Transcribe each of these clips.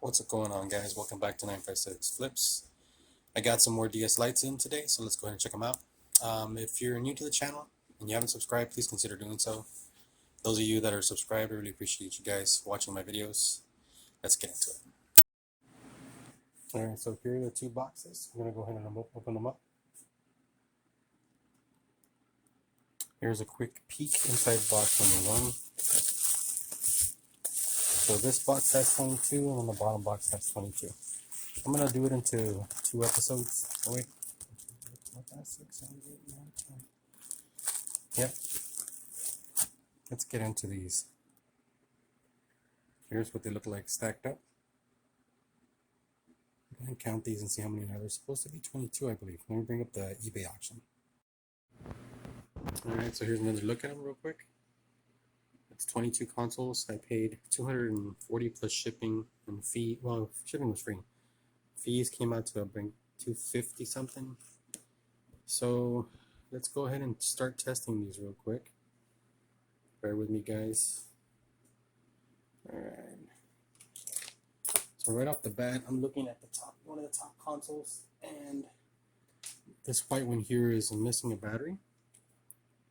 What's going on, guys? Welcome back to 956 Flips. I got some more DS Lites in today, so let's go ahead and check them out. If you're new to the channel and you haven't subscribed, please consider doing so. Those of you that are subscribed, I really appreciate you guys watching my videos. Let's get into it. Alright, so here are the two boxes. I'm going to go ahead and open them up. Here's a quick peek inside box number one. So this box has 22 and then the bottom box has 22. I'm going to do it into two episodes. Oh wait. 6, 7, 8, 9, 10. Yep. Let's get into these. Here's what they look like stacked up. I'm going to count these and see how many are. There's supposed to be 22, I believe. Let me bring up the eBay auction. Alright, so here's another look at them real quick. It's 22 consoles. I paid $240 plus shipping and fee. Well, shipping was free. Fees came out to about $250 something. So let's go ahead and start testing these real quick. Bear with me, guys. Alright. So right off the bat, I'm looking at the top, one of the top consoles, and this white one here is missing a battery.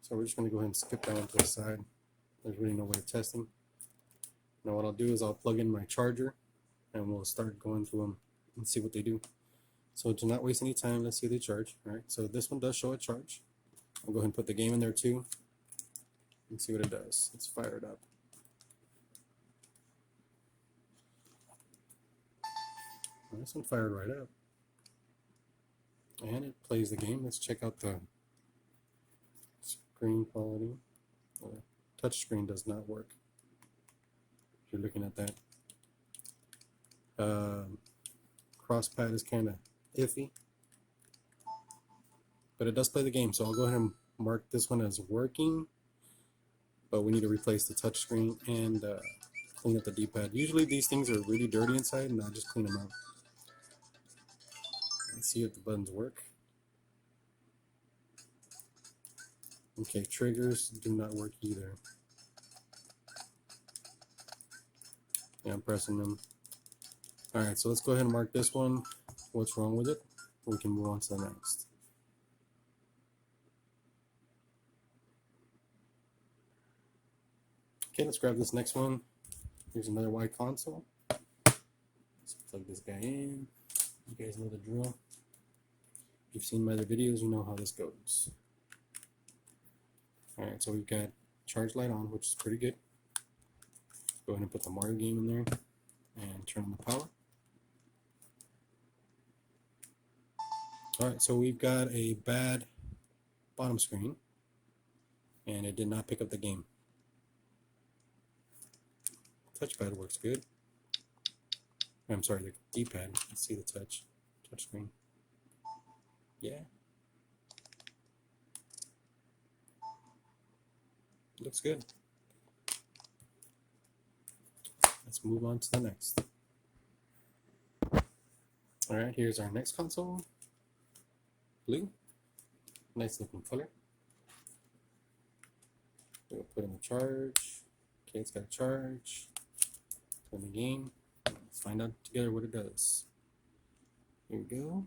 So we're just going to go ahead and skip that one to the side. There's really no way of testing. Now what I'll do is I'll plug in my charger and we'll start going through them and see what they do. So to not waste any time, let's see if they charge. All right, so this one does show a charge. I'll go ahead and put the game in there too and see what it does. Let's fire it up. Well, this one fired right up. And it plays the game. Let's check out the screen quality. Touch screen does not work. If you're looking at that. Cross pad is kind of iffy. But it does play the game, so I'll go ahead and mark this one as working. But we need to replace the touch screen and clean up the D-pad. Usually these things are really dirty inside, and I'll just clean them out. Let's see if the buttons work. Okay, triggers do not work either. Yeah, I'm pressing them. Alright, so let's go ahead and mark this one. What's wrong with it? We can move on to the next. Okay, let's grab this next one. Here's another white console. Let's plug this guy in. You guys know the drill. If you've seen my other videos, you know how this goes. Alright, so we've got charge light on, which is pretty good. Go ahead and put the Mario game in there and turn on the power. Alright, so we've got a bad bottom screen and it did not pick up the game. Touchpad works good. I'm sorry, the D-pad. Let's see the touch screen. Yeah. Looks good. Let's move on to the next. Alright, here's our next console. Blue. Nice looking color. We'll put in the charge. Okay, it's got a charge. Turn the game. Let's find out together what it does. Here we go.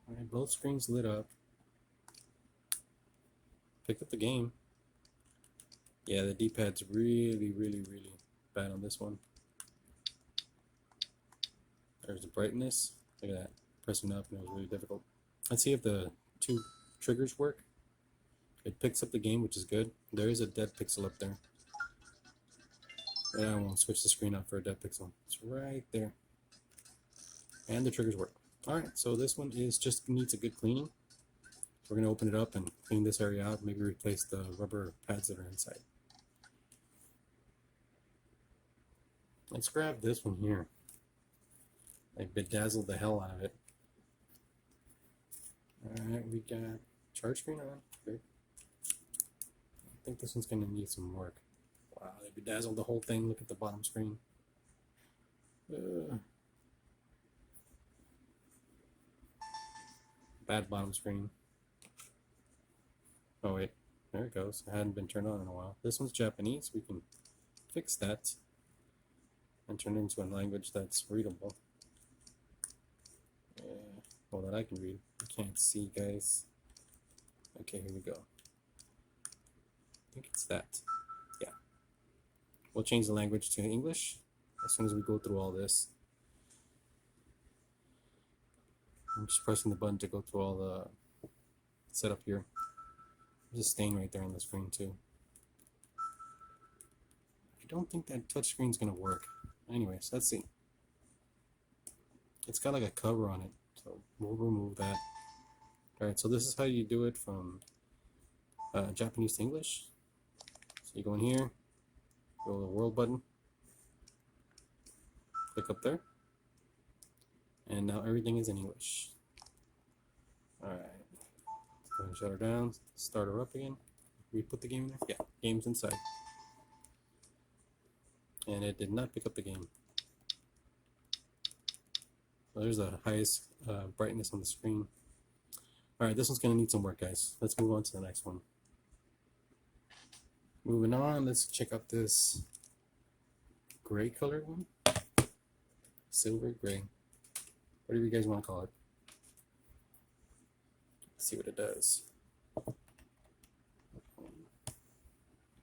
Alright, both screens lit up. Picked up the game. Yeah, the D-pad's really bad on this one. There's the brightness. Look at that. Pressing up and it was really difficult. Let's see if the two triggers work. It picks up the game, which is good. There is a dead pixel up there. I won't switch the screen out for a dead pixel. It's right there. And the triggers work. Alright, so this one is just needs a good cleaning. We're going to open it up and clean this area out. Maybe replace the rubber pads that are inside. Let's grab this one here. I bedazzled the hell out of it. Alright, we got charge screen on. Good. I think this one's going to need some work. Wow, they bedazzled the whole thing. Look at the bottom screen. Bad bottom screen. Oh wait, there it goes. It hadn't been turned on in a while. This one's Japanese. We can fix that. and turn it into a language that's readable. Well, that I can read. You can't see, guys. Okay, here we go. I think it's that. Yeah. We'll change the language to English as soon as we go through all this. I'm just pressing the button to go through all the setup here. There's a stain right there on the screen too. I don't think that touch screen's gonna work. Anyways, let's see. It's got like a cover on it, so we'll remove that. Alright, so this is how you do it from Japanese to English. So you go in here, go to the world button, click up there, and now everything is in English. Alright, go ahead and shut her down, start her up again. We put the game in there? Yeah, game's inside. And it did not pick up the game. So there's the highest brightness on the screen. Alright, this one's going to need some work, guys. Let's move on to the next one. Moving on, let's check out this gray colored one. Silver gray. Whatever you guys want to call it. Let's see what it does.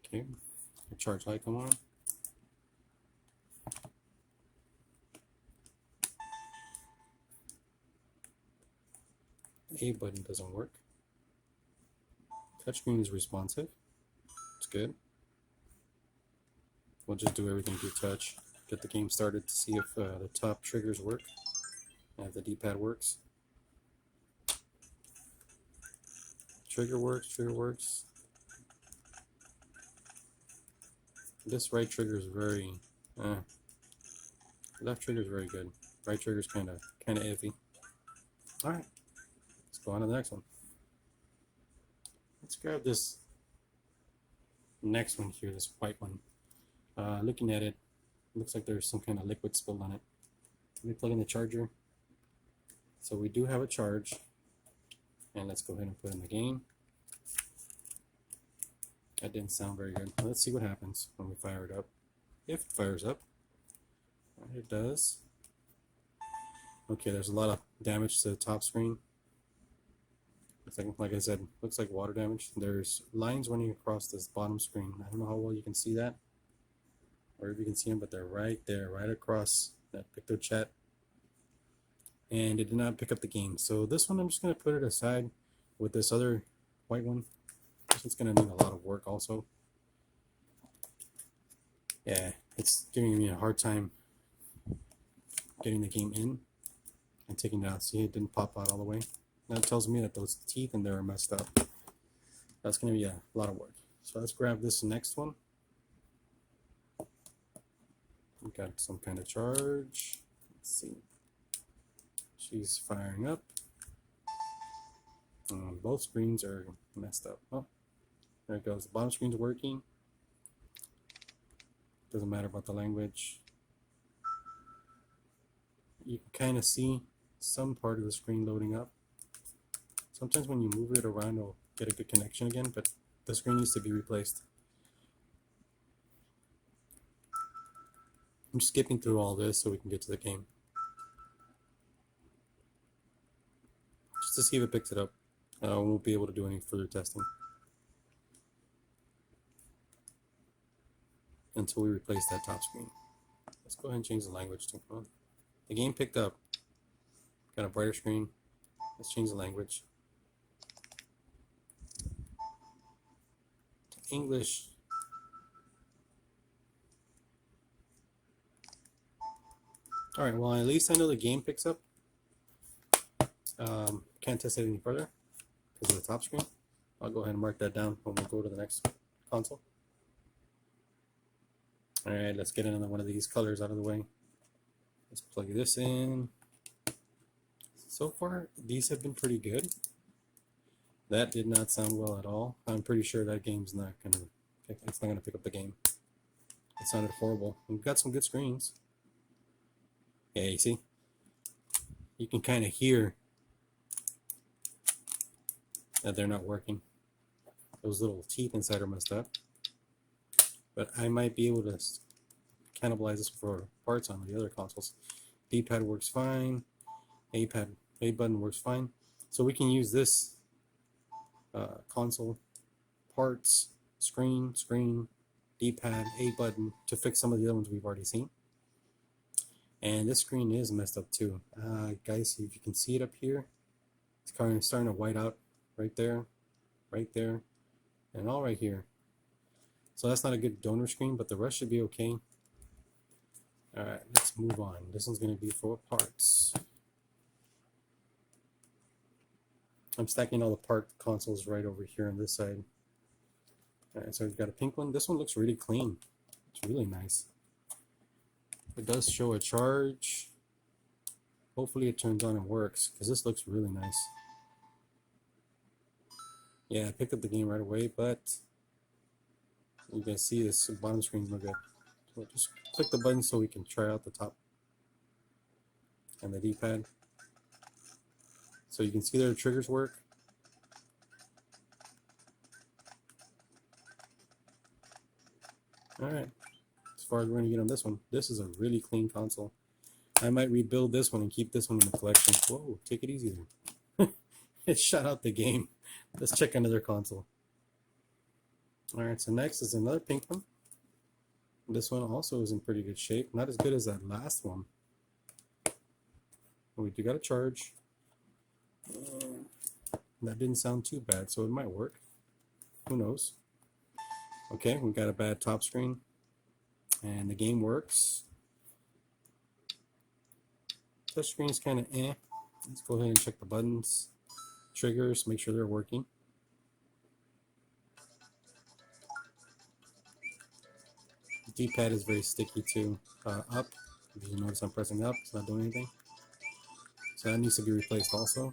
Okay, the charge light come on. A button doesn't work. Touchscreen is responsive. It's good. We'll just do everything through touch. Get the game started to see if the top triggers work. And if the D-pad works. Trigger works, trigger works. This right trigger is very, left trigger is very good. Right trigger is kind of iffy. All right, let's go on to the next one. Let's grab this next one here, this white one. Looking at it, looks like there's some kind of liquid spilled on it. Let me plug in the charger. So we do have a charge, and let's go ahead and put in the game. That didn't sound very good. Let's see what happens when we fire it up. If it fires up, it does. Okay, there's a lot of damage to the top screen. Like I said, looks like water damage. There's lines running across this bottom screen. I don't know how well you can see that, or if you can see them, but they're right there, right across that picto chat. And it did not pick up the game. So this one, I'm just going to put it aside with this other white one. This one's going to need a lot of work also. Yeah, it's giving me a hard time getting the game in and taking it out. See, it didn't pop out all the way. That tells me that those teeth in there are messed up. That's going to be a lot of work. So let's grab this next one. We got some kind of charge. Let's see. She's firing up. Both screens are messed up. Oh, there it goes. The bottom screen's working. Doesn't matter about the language. You can kind of see some part of the screen loading up. Sometimes when you move it around, it'll get a good connection again, but the screen needs to be replaced. I'm skipping through all this so we can get to the game. Just to see if it picks it up. We won't be able to do any further testing until we replace that top screen. Let's go ahead and change the language to, well, the game picked up. Got a brighter screen. Let's change the language to English. Alright, well, at least I know the game picks up. Can't test it any further because of the top screen. I'll go ahead and mark that down when we go to the next console. Alright, let's get another one of these colors out of the way. Let's plug this in. So far, these have been pretty good. That did not sound well at all. I'm pretty sure that game's not gonna pick up the game. It sounded horrible. We've got some good screens. Yeah, you see? You can kind of hear that they're not working. Those little teeth inside are messed up. But I might be able to cannibalize this for parts on the other consoles. D-pad works fine. A button works fine. So we can use this console, parts, screen, D-pad, A button to fix some of the other ones we've already seen. And this screen is messed up too. Guys, if you can see it up here, it's kind of starting to white out right there, and all right here. So that's not a good donor screen, but the rest should be okay. Alright, let's move on. This one's going to be for parts. I'm stacking all the part consoles right over here on this side. Alright, so we've got a pink one. This one looks really clean. It's really nice. It does show a charge. Hopefully it turns on and works, because this looks really nice. Yeah, I picked up the game right away, but you can see this bottom screen's no good. So just click the button so we can try out the top and the D-pad. So you can see their triggers work. Alright, as far as we're going to get on this one, this is a really clean console. I might rebuild this one and keep this one in the collection. Whoa, take it easy there. It shut out the game. Let's check another console. Alright, so next is another pink one. This one also is in pretty good shape. Not as good as that last one. We do got a charge. That didn't sound too bad, so it might work. Who knows? Okay, we got a bad top screen. And the game works. Touch screen is kind of eh. Let's go ahead and check the buttons. Triggers, make sure they're working. D-pad is very sticky too. Up, if you notice I'm pressing up, it's not doing anything. So that needs to be replaced also.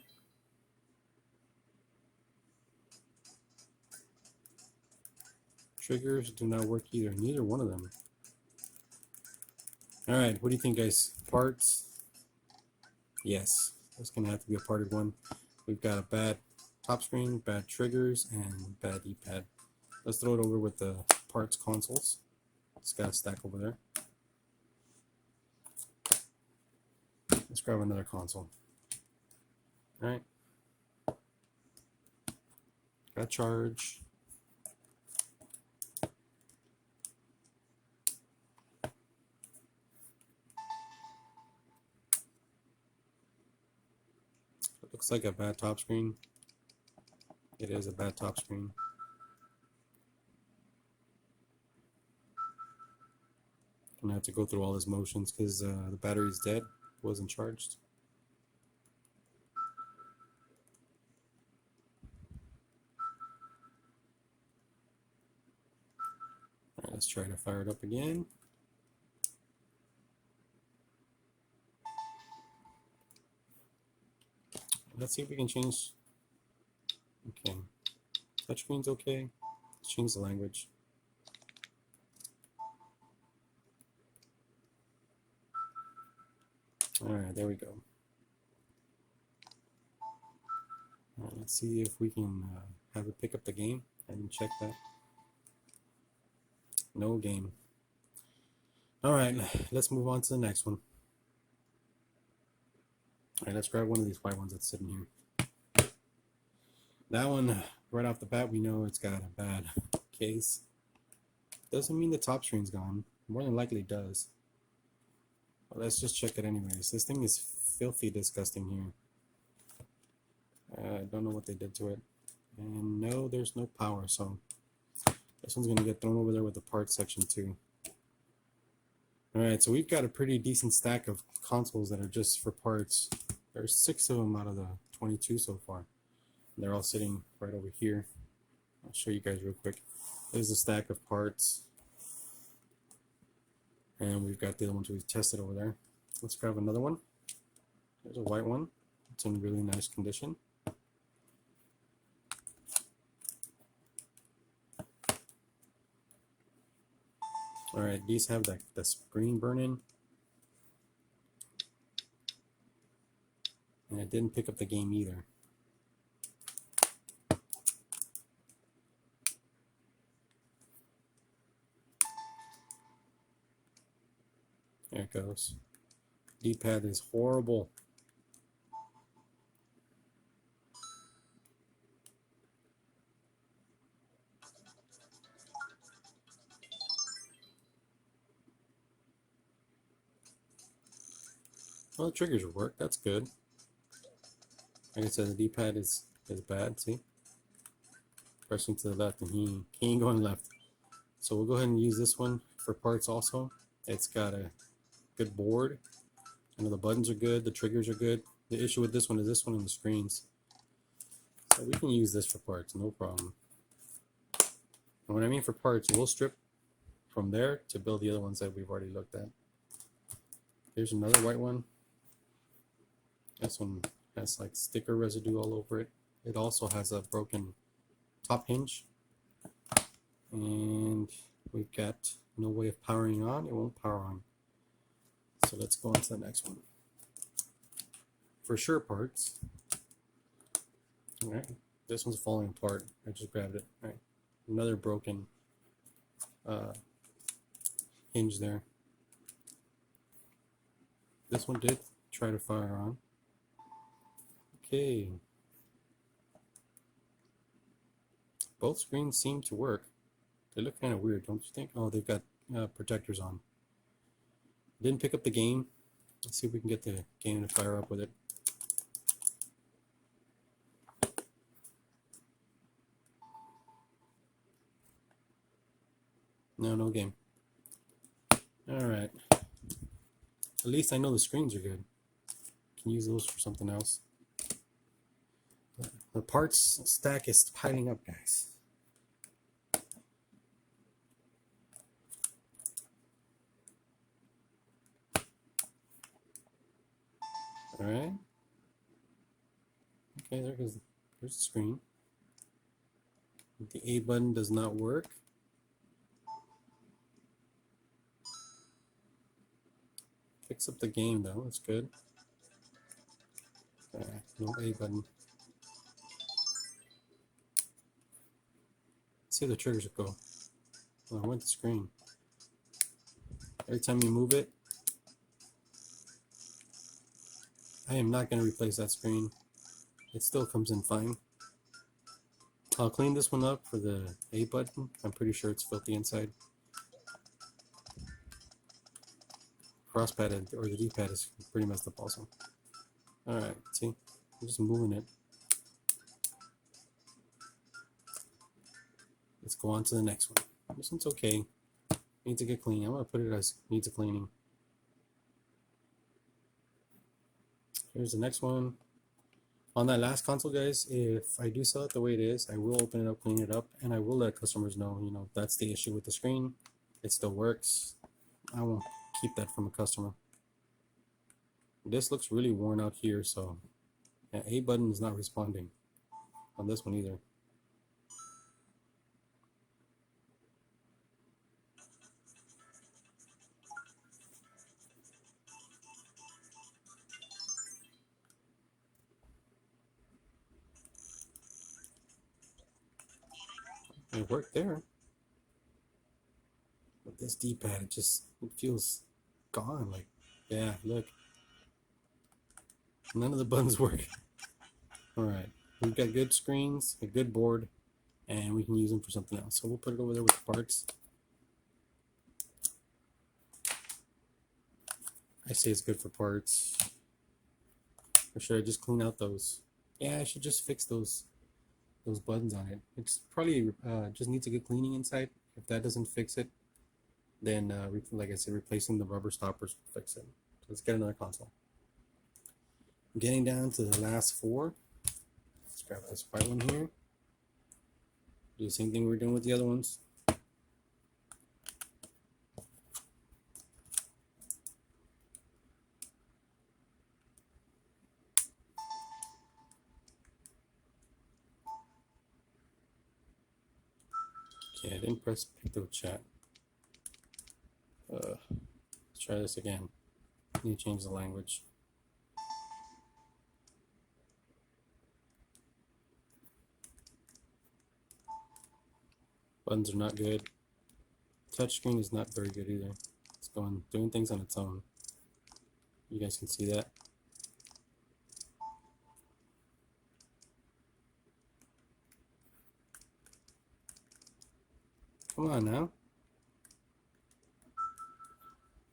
Triggers do not work either, neither one of them. Alright, what do you think, guys? Parts? Yes, that's going to have to be a parted one. We've got a bad top screen, bad triggers, and bad D-pad. Let's throw it over with the parts consoles. It's got a stack over there. Let's grab another console. Alright. Got charge. It looks like a bad top screen. It is a bad top screen. Gonna have to go through all his motions because the battery's dead, wasn't charged. Alright, let's try to fire it up again. Let's see if we can change. Okay, touchscreen's okay. Let's change the language. Alright, there we go. Alright, let's see if we can have it pick up the game. I didn't check that. No game. Alright, let's move on to the next one. Alright, let's grab one of these white ones that's sitting here. That one, right off the bat, we know it's got a bad case. Doesn't mean the top screen's gone. More than likely it does. But let's just check it anyways. This thing is filthy disgusting here. I don't know what they did to it. And no, there's no power, so this one's going to get thrown over there with the parts section too. Alright, so we've got a pretty decent stack of consoles that are just for parts. There's 6 of them out of the 22 so far. And they're all sitting right over here. I'll show you guys real quick. There's a stack of parts. And we've got the other ones we've tested over there. Let's grab another one. There's a white one. It's in really nice condition. Alright, these have the screen burn-in. And it didn't pick up the game either. There it goes. D-pad is horrible. Well, the triggers work. That's good. Like I said, the D-pad is bad. See, pressing to the left, and he ain't going left. So we'll go ahead and use this one for parts also. It's got a good board. I know the buttons are good. The triggers are good. The issue with this one is this one and the screens. So we can use this for parts, no problem. And when I mean for parts, we'll strip from there to build the other ones that we've already looked at. Here's another white one. This one has like sticker residue all over it. It also has a broken top hinge. And we've got no way of powering on. It won't power on. So let's go on to the next one. For sure parts. Alright, this one's falling apart. I just grabbed it. Alright, another broken hinge there. This one did try to fire on. Okay. Both screens seem to work. They look kind of weird, don't you think? Oh, they've got protectors on. Didn't pick up the game. Let's see if we can get the game to fire up with it. No game. Alright. At least I know the screens are good. Can use those for something else. The parts stack is piling up, guys. Alright. Okay, there's the screen. The A button does not work. Fix up the game though, that's good. No A button. Let's see if the triggers go. Oh, I went to screen. Every time you move it, I am not going to replace that screen. It still comes in fine. I'll clean this one up for the A button. I'm pretty sure it's filthy inside. Crosspad or the D-pad is pretty messed up also. Alright, see? I'm just moving it. Let's go on to the next one. This one's okay. Needs to get clean. I'm going to put it as needs a cleaning. Here's the next one. On that last console, guys, if I do sell it the way it is, I will open it up, clean it up, and I will let customers know, you know, that's the issue with the screen. It still works. I won't keep that from a customer. This looks really worn out here, so yeah, A button is not responding on this one either. It worked there. But this D-pad, it feels gone. Like, yeah, look. None of the buttons work. Alright, we've got good screens, a good board, and we can use them for something else. So we'll put it over there with the parts. I say it's good for parts. Or should I just clean out those? Yeah, I should just fix those buttons on it. It's probably just needs a good cleaning inside. If that doesn't fix it, then like I said, replacing the rubber stoppers will fix it. So let's get another console. Getting down to the last four. Let's grab this white one here. Do the same thing we're doing with the other ones. Okay, I didn't press pick the chat. Let's try this again. Need to change the language. Buttons are not good. Touchscreen is not very good either. Let's doing things on its own. You guys can see that. Come on now.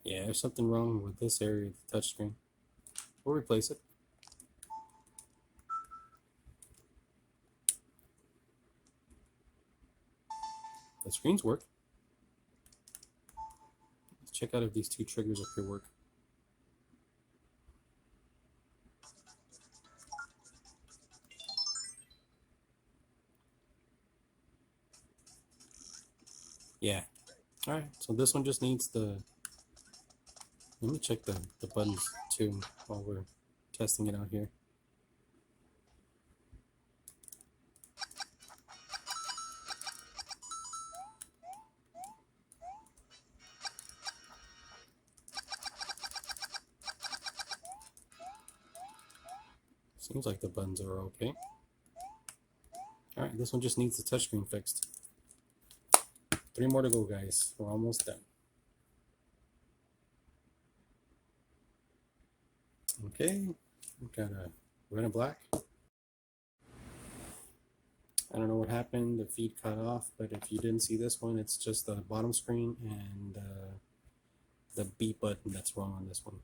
Yeah, there's something wrong with this area of the touchscreen. We'll replace it. The screens work. Let's check out if these two triggers up here work. Yeah. Alright, so this one just needs the... Let me check the buttons too while we're testing it out here. Seems like the buttons are okay. Alright, this one just needs the touchscreen fixed. 3 more to go, guys. We're almost done. Okay, we've got a red and black. I don't know what happened, the feed cut off, but if you didn't see this one, it's just the bottom screen and the B button that's wrong on this one.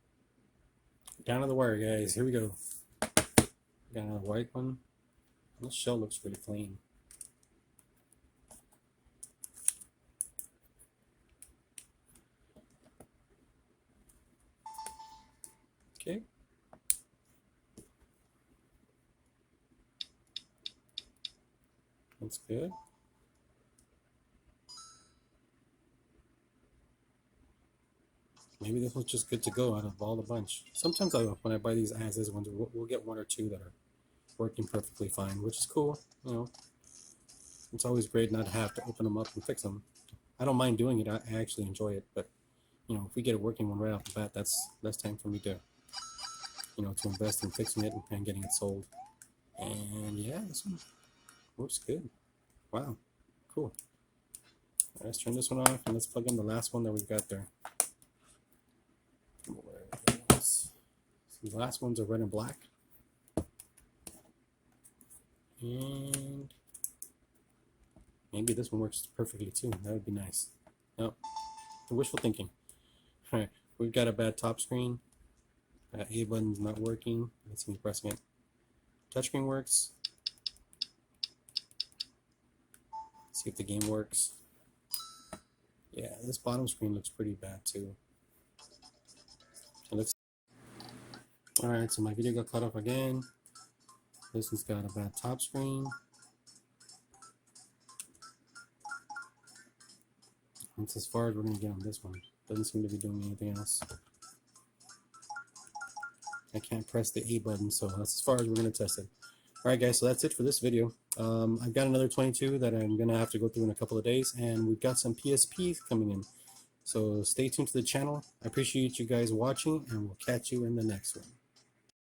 Down to the wire, guys. Here we go. Got another white one. This shell looks pretty clean. Okay. That's good. Maybe this one's just good to go out of all the bunch. Sometimes when I buy these as-is ones, we'll get 1 or 2 that are working perfectly fine, which is cool. You know, it's always great not to have to open them up and fix them. I don't mind doing it. I actually enjoy it, but you know, if we get it working one right off the bat, that's time for me to, you know, to invest in fixing it and getting it sold. And yeah, this one works good. Wow, cool. Right, let's turn this one off and let's plug in the last one that we've got there. So the last ones are red and black. And maybe this one works perfectly too. That would be nice. No, wishful thinking. All right, we've got a bad top screen. A button's not working. Let's see me pressing it. Touchscreen works. See if the game works. Yeah, this bottom screen looks pretty bad too. So let's. All right, so my video got cut off again. This one's got a bad top screen. That's as far as we're going to get on this one. Doesn't seem to be doing anything else. I can't press the A button, so that's as far as we're going to test it. Alright guys, so that's it for this video. I've got another 22 that I'm going to have to go through in a couple of days, and we've got some PSPs coming in. So stay tuned to the channel. I appreciate you guys watching, and we'll catch you in the next one.